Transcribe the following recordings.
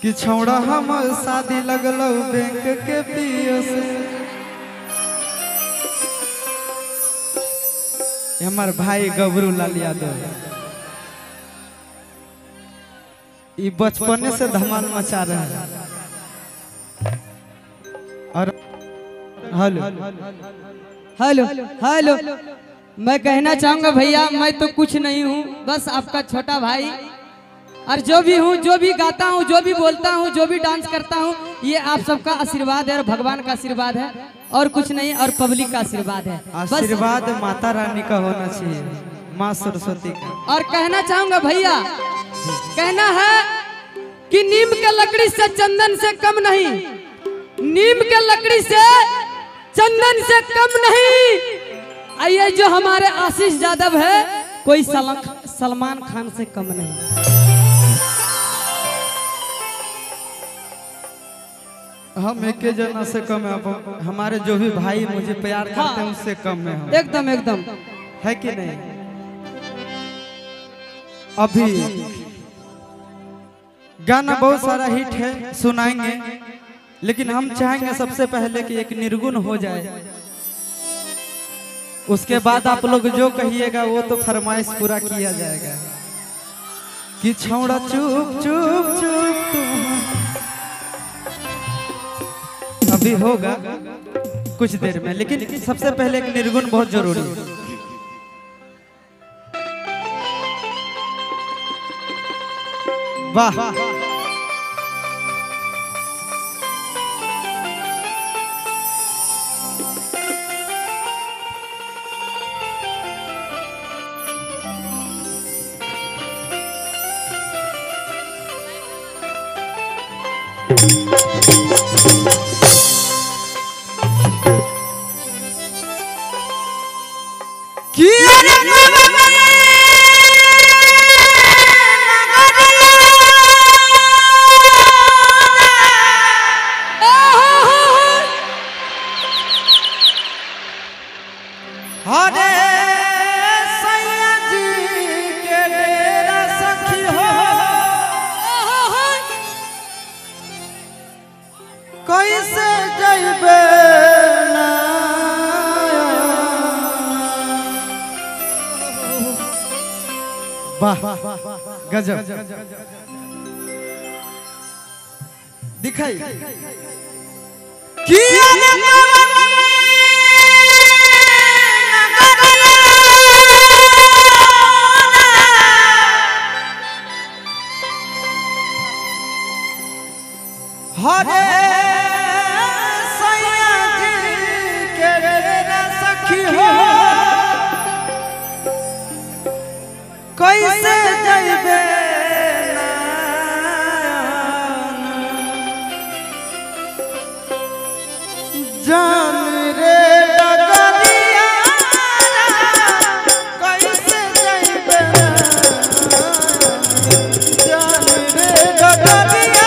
कि छौड़ा हम शादी लगल बैंक के पियो से। हमार भाई गबरू लाल यादव ये बचपने से धमाल मचा रहे हैं। और हेलो हेलो हेलो, मैं कहना चाहूंगा भैया, मैं तो कुछ नहीं हूँ, बस आपका छोटा भाई। और जो भी हूँ, जो भी गाता हूँ, जो भी बोलता हूँ, जो भी डांस करता हूँ, ये आप सबका आशीर्वाद है और भगवान का आशीर्वाद है, और कुछ नहीं, और पब्लिक का आशीर्वाद है। आशीर्वाद माता रानी का होना चाहिए, माँ सरस्वती का। और कहना चाहूंगा भैया, कहना है कि नीम के लकड़ी से चंदन से कम नहीं, नीम के लकड़ी से चंदन से कम नहीं। आइए जो हमारे आशीष यादव है, कोई सलमान खान से कम नहीं। हम एक जना से कम है, हमारे जो भी भाई मुझे प्यार करते हैं उससे कम है हम। एकदम एकदम, है कि नहीं? अभी गाना बहुत सारा हिट है, सुनाएंगे, लेकिन हम चाहेंगे सबसे पहले कि एक निर्गुण हो जाए, उसके बाद आप लोग जो कहिएगा वो तो फरमाइश पूरा किया जाएगा। कि छौड़ा चुप चुप चुप अभी होगा कुछ देर में, लेकिन सबसे पहले एक निर्गुण बहुत जरूरी है। वाह कैसे जइबे ना वाह गजब दिखाई हरे सैया जी के रे सखी हो कैसे जइबे जान रे डगरिया कैसे जइबे जान रे डगरिया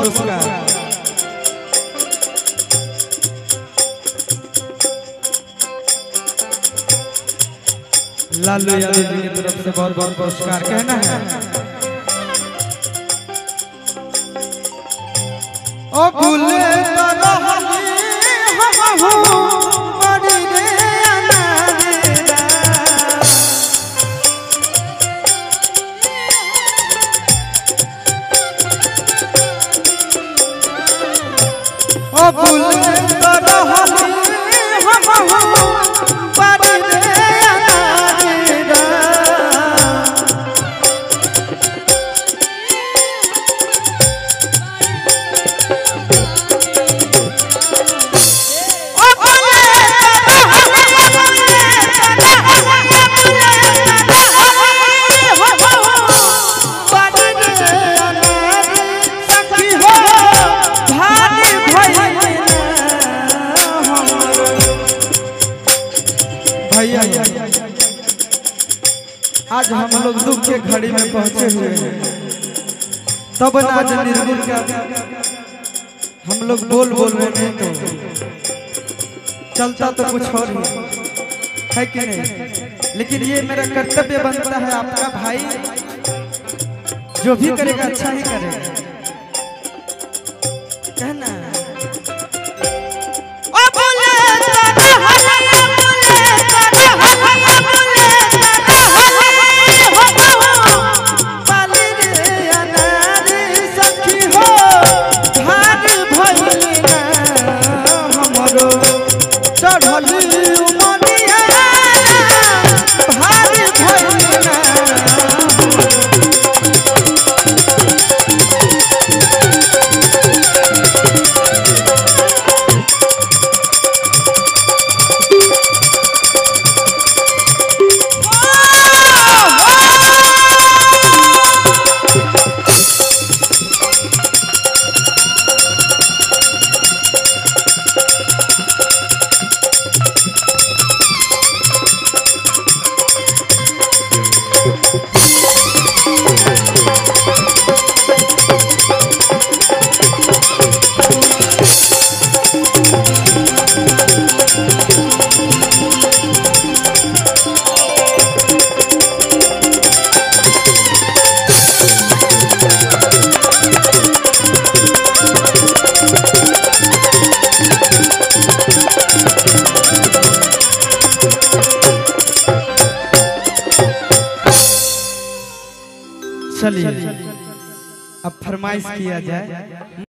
पुरस्कार। लालू यादव जी की तरफ से बहुत बहुत पुरस्कार। कहना है ओ भूले आज हम लोग दुख के घड़ी में पहुंचे हुए हैं, तब आज निर्गुण का हम लोग बोल रहे हैं तो चलता तो कुछ और ही है कि नहीं। लेकिन ये मेरा कर्तव्य बनता है, आपका भाई जो भी करेगा अच्छा ही करेगा। कहना चलिए अब फरमाइश किया जाए।